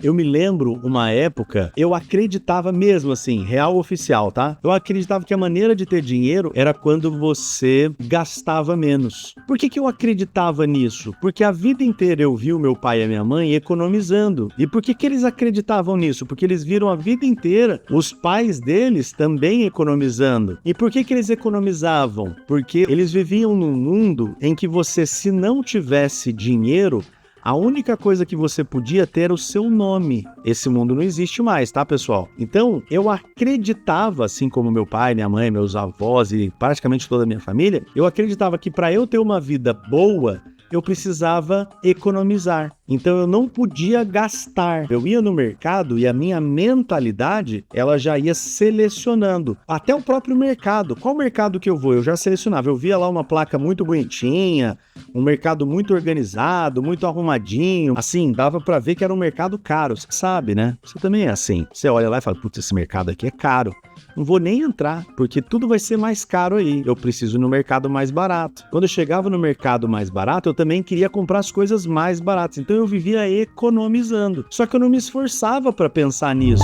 Eu me lembro uma época, eu acreditava mesmo assim, real oficial, tá? Eu acreditava que a maneira de ter dinheiro era quando você gastava menos. Por que eu acreditava nisso? Porque a vida inteira eu vi o meu pai e a minha mãe economizando. E por que eles acreditavam nisso? Porque eles viram a vida inteira os pais deles também economizando. E por que eles economizavam? Porque eles viviam num mundo em que você, se não tivesse dinheiro, a única coisa que você podia ter era o seu nome. Esse mundo não existe mais, tá, pessoal? Então, eu acreditava, assim como meu pai, minha mãe, meus avós e praticamente toda a minha família, eu acreditava que para eu ter uma vida boa, eu precisava economizar. Então eu não podia gastar. Eu ia no mercado e a minha mentalidade, ela já ia selecionando. Até o próprio mercado. Qual mercado que eu vou? Eu já selecionava. Eu via lá uma placa muito bonitinha, um mercado muito organizado, muito arrumadinho. Assim, dava pra ver que era um mercado caro. Você sabe, né? Você também é assim. Você olha lá e fala, putz, esse mercado aqui é caro. Não vou nem entrar, porque tudo vai ser mais caro aí. Eu preciso ir no mercado mais barato. Quando eu chegava no mercado mais barato, eu também queria comprar as coisas mais baratas. Então eu vivia economizando. Só que eu não me esforçava para pensar nisso.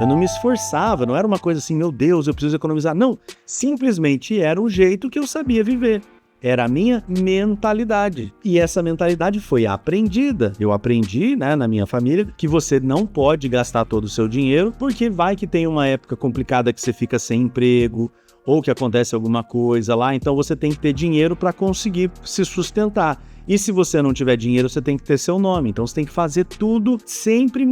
Eu não me esforçava, não era uma coisa assim, meu Deus, eu preciso economizar. Não, simplesmente era o jeito que eu sabia viver. Era a minha mentalidade. E essa mentalidade foi aprendida. Eu aprendi, né, na minha família, que você não pode gastar todo o seu dinheiro, porque vai que tem uma época complicada que você fica sem emprego, ou que acontece alguma coisa lá, então você tem que ter dinheiro para conseguir se sustentar. E se você não tiver dinheiro, você tem que ter seu nome. Então você tem que fazer tudo sempre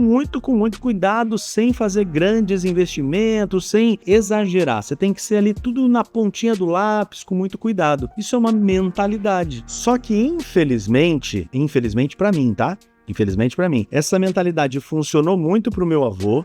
com muito cuidado, sem fazer grandes investimentos, sem exagerar. Você tem que ser ali tudo na pontinha do lápis, com muito cuidado. Isso é uma mentalidade. Só que infelizmente para mim, tá? Infelizmente para mim, essa mentalidade funcionou muito pro meu avô,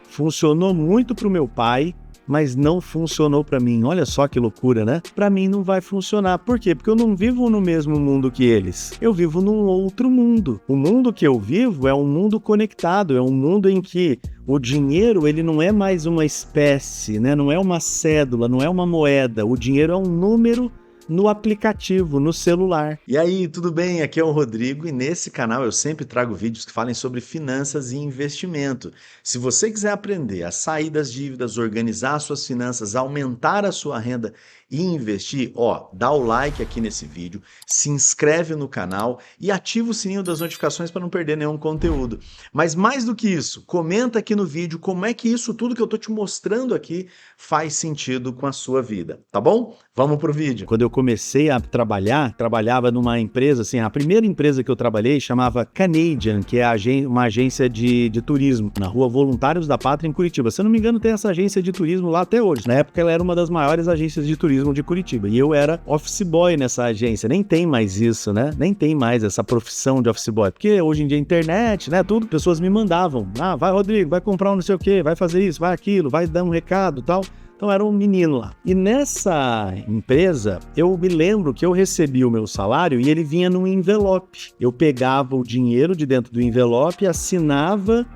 funcionou muito pro meu pai, mas não funcionou pra mim. Olha só que loucura, né? Pra mim não vai funcionar. Por quê? Porque eu não vivo no mesmo mundo que eles. Eu vivo num outro mundo. O mundo que eu vivo é um mundo conectado, é um mundo em que o dinheiro, ele não é mais uma espécie, né? Não é uma cédula, não é uma moeda. O dinheiro é um número no aplicativo, no celular. E aí, tudo bem? Aqui é o Rodrigo e nesse canal eu sempre trago vídeos que falem sobre finanças e investimento. Se você quiser aprender a sair das dívidas, organizar suas finanças, aumentar a sua renda e investir, dá o like aqui nesse vídeo, se inscreve no canal e ativa o sininho das notificações para não perder nenhum conteúdo. Mas mais do que isso, comenta aqui no vídeo como é que isso tudo que eu tô te mostrando aqui faz sentido com a sua vida, tá bom? Vamos pro vídeo. Quando eu comecei a trabalhava numa empresa, assim, a primeira empresa que eu trabalhei chamava Canadian, que é uma agência de turismo, na Rua Voluntários da Pátria, em Curitiba. Se eu não me engano, tem essa agência de turismo lá até hoje. Na época, ela era uma das maiores agências de turismo de Curitiba. E eu era office boy nessa agência. Nem tem mais isso, né? Nem tem mais essa profissão de office boy. Porque hoje em dia, internet, né? Tudo, pessoas me mandavam. Ah, vai, Rodrigo, vai comprar um não sei o quê, vai fazer isso, vai aquilo, vai dar um recado e tal. Então era um menino lá. E nessa empresa, eu me lembro que eu recebi o meu salário e ele vinha num envelope. Eu pegava o dinheiro de dentro do envelope, assinava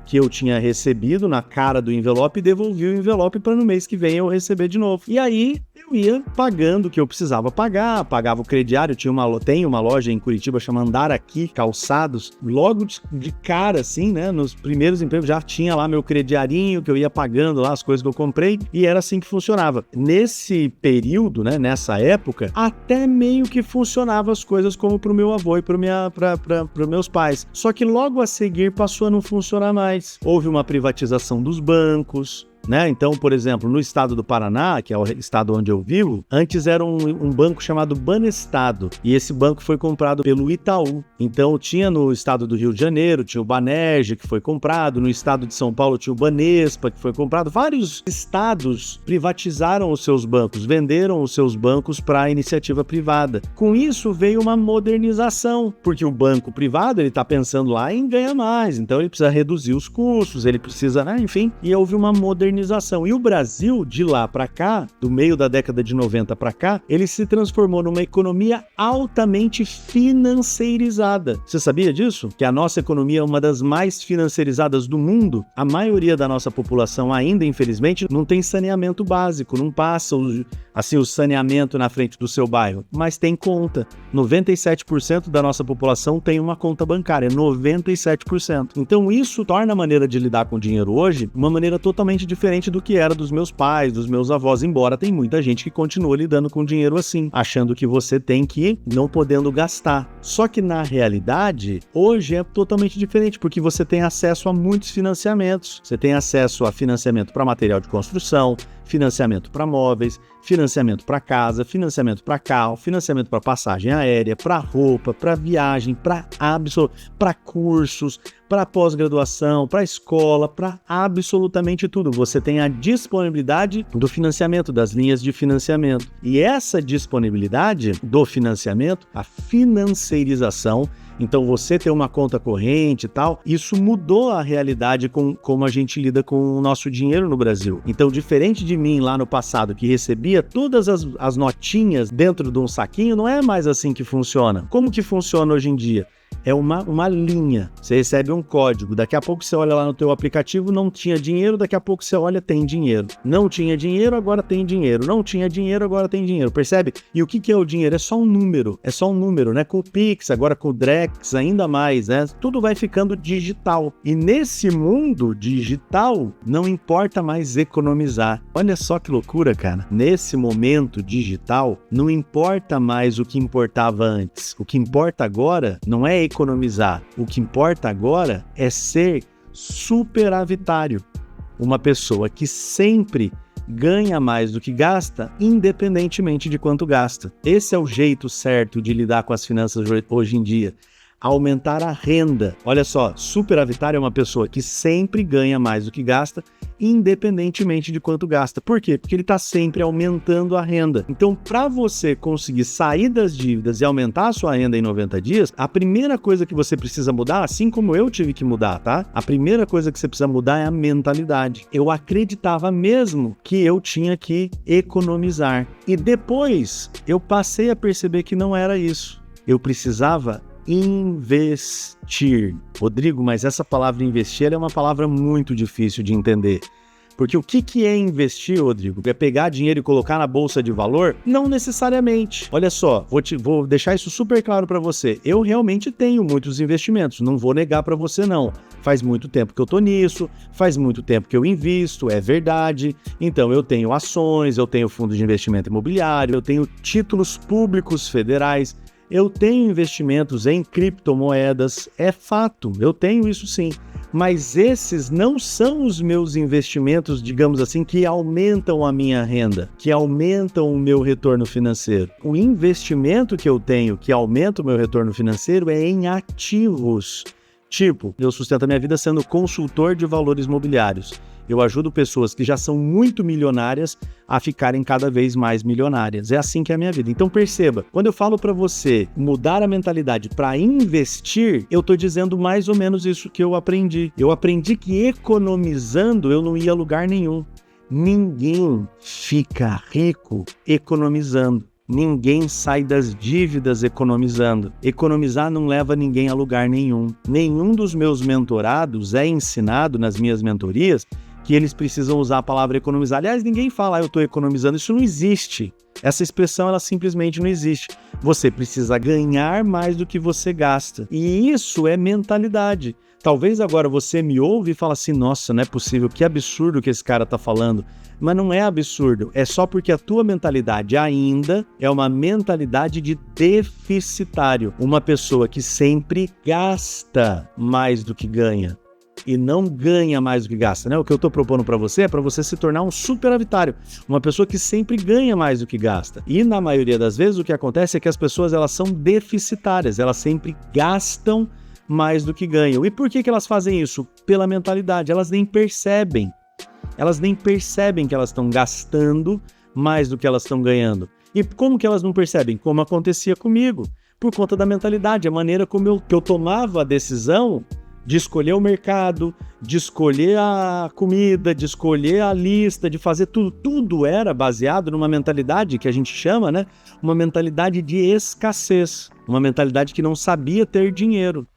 que eu tinha recebido na cara do envelope e devolvia o envelope para no mês que vem eu receber de novo. E aí eu ia pagando o que eu precisava pagar, pagava o crediário. Tenho uma loja em Curitiba chamada Andaraqui Calçados. Logo de cara, assim, né, nos primeiros empregos já tinha lá meu crediarinho que eu ia pagando lá as coisas que eu comprei e era assim que funcionava. Nesse período, né, nessa época, até meio que funcionava as coisas como pro meu avô e para meus pais. Só que logo a seguir passou a não funcionar mais. Houve uma privatização dos bancos, né? Então, por exemplo, no estado do Paraná, que é o estado onde eu vivo, antes era um banco chamado Banestado, e esse banco foi comprado pelo Itaú. Então, tinha no estado do Rio de Janeiro, tinha o Banerj, que foi comprado, no estado de São Paulo tinha o Banespa, que foi comprado. Vários estados privatizaram os seus bancos, venderam os seus bancos para a iniciativa privada. Com isso, veio uma modernização, porque o banco privado, ele está pensando lá em ganhar mais, então ele precisa reduzir os custos, ele precisa, né? Enfim, e houve uma modernização modernização. E o Brasil, de lá para cá, do meio da década de 90 para cá, ele se transformou numa economia altamente financeirizada. Você sabia disso? Que a nossa economia é uma das mais financiarizadas do mundo? A maioria da nossa população ainda, infelizmente, não tem saneamento básico, não passa o saneamento na frente do seu bairro, mas tem conta. 97% da nossa população tem uma conta bancária, 97%. Então isso torna a maneira de lidar com o dinheiro hoje uma maneira totalmente diferente do que era dos meus pais, dos meus avós, embora tem muita gente que continua lidando com dinheiro assim, achando que você tem que ir, não podendo gastar. Só que na realidade, hoje é totalmente diferente, porque você tem acesso a muitos financiamentos. Você tem acesso a financiamento para material de construção, financiamento para móveis, financiamento para casa, financiamento para carro, financiamento para passagem aérea, para roupa, para viagem, para cursos, para pós-graduação, para escola, para absolutamente tudo. Você tem a disponibilidade do financiamento, das linhas de financiamento. E essa disponibilidade do financiamento, a financeirização, então você ter uma conta corrente e tal, isso mudou a realidade com como a gente lida com o nosso dinheiro no Brasil. Então, diferente de mim lá no passado, que recebia todas as notinhas dentro de um saquinho, não é mais assim que funciona. Como que funciona hoje em dia? É uma linha, você recebe um código, daqui a pouco você olha lá no teu aplicativo, não tinha dinheiro, daqui a pouco você olha, tem dinheiro. Não tinha dinheiro, agora tem dinheiro. Não tinha dinheiro, agora tem dinheiro, percebe? E o que é o dinheiro? É só um número, né? Com o Pix, agora com o Drex, ainda mais, né? Tudo vai ficando digital. E nesse mundo digital, não importa mais economizar. Olha só que loucura, cara. Nesse momento digital, não importa mais o que importava antes. O que importa agora não é economizar. O que importa agora é ser superavitário. Uma pessoa que sempre ganha mais do que gasta, independentemente de quanto gasta. Esse é o jeito certo de lidar com as finanças hoje em dia. Aumentar a renda. Olha só, superavitário é uma pessoa que sempre ganha mais do que gasta, independentemente de quanto gasta. Por quê? Porque ele está sempre aumentando a renda. Então, para você conseguir sair das dívidas e aumentar a sua renda em 90 dias, a primeira coisa que você precisa mudar, assim como eu tive que mudar, tá? A primeira coisa que você precisa mudar é a mentalidade. Eu acreditava mesmo que eu tinha que economizar. E depois, eu passei a perceber que não era isso. Eu precisava investir. Rodrigo, mas essa palavra investir é uma palavra muito difícil de entender. Porque o que é investir, Rodrigo? É pegar dinheiro e colocar na bolsa de valor? Não necessariamente. Olha só, vou deixar isso super claro para você. Eu realmente tenho muitos investimentos, não vou negar para você não. Faz muito tempo que eu tô nisso, faz muito tempo que eu invisto, é verdade. Então eu tenho ações, eu tenho fundo de investimento imobiliário, eu tenho títulos públicos federais, eu tenho investimentos em criptomoedas, é fato, eu tenho isso sim. Mas esses não são os meus investimentos, digamos assim, que aumentam a minha renda, que aumentam o meu retorno financeiro. O investimento que eu tenho que aumenta o meu retorno financeiro é em ativos. Tipo, eu sustento a minha vida sendo consultor de valores mobiliários. Eu ajudo pessoas que já são muito milionárias a ficarem cada vez mais milionárias. É assim que é a minha vida. Então perceba, quando eu falo para você mudar a mentalidade para investir, eu tô dizendo mais ou menos isso que eu aprendi. Eu aprendi que economizando eu não ia a lugar nenhum. Ninguém fica rico economizando. Ninguém sai das dívidas economizando. Economizar não leva ninguém a lugar nenhum. Nenhum dos meus mentorados é ensinado nas minhas mentorias que eles precisam usar a palavra economizar. Aliás, ninguém fala, eu estou economizando. Isso não existe. Essa expressão, ela simplesmente não existe. Você precisa ganhar mais do que você gasta. E isso é mentalidade. Talvez agora você me ouve e fala assim, nossa, não é possível, que absurdo que esse cara está falando. Mas não é absurdo, é só porque a tua mentalidade ainda é uma mentalidade de deficitário. Uma pessoa que sempre gasta mais do que ganha. E não ganha mais do que gasta, né? O que eu estou propondo para você é para você se tornar um superavitário, uma pessoa que sempre ganha mais do que gasta. E na maioria das vezes o que acontece é que as pessoas elas são deficitárias, elas sempre gastam mais do que ganham. E por que elas fazem isso? Pela mentalidade, elas nem percebem. Elas nem percebem que elas estão gastando mais do que elas estão ganhando. E como que elas não percebem? Como acontecia comigo, por conta da mentalidade, a maneira como eu tomava a decisão de escolher o mercado, de escolher a comida, de escolher a lista, de fazer tudo. Tudo era baseado numa mentalidade que a gente chama, né? Uma mentalidade de escassez, uma mentalidade que não sabia ter dinheiro.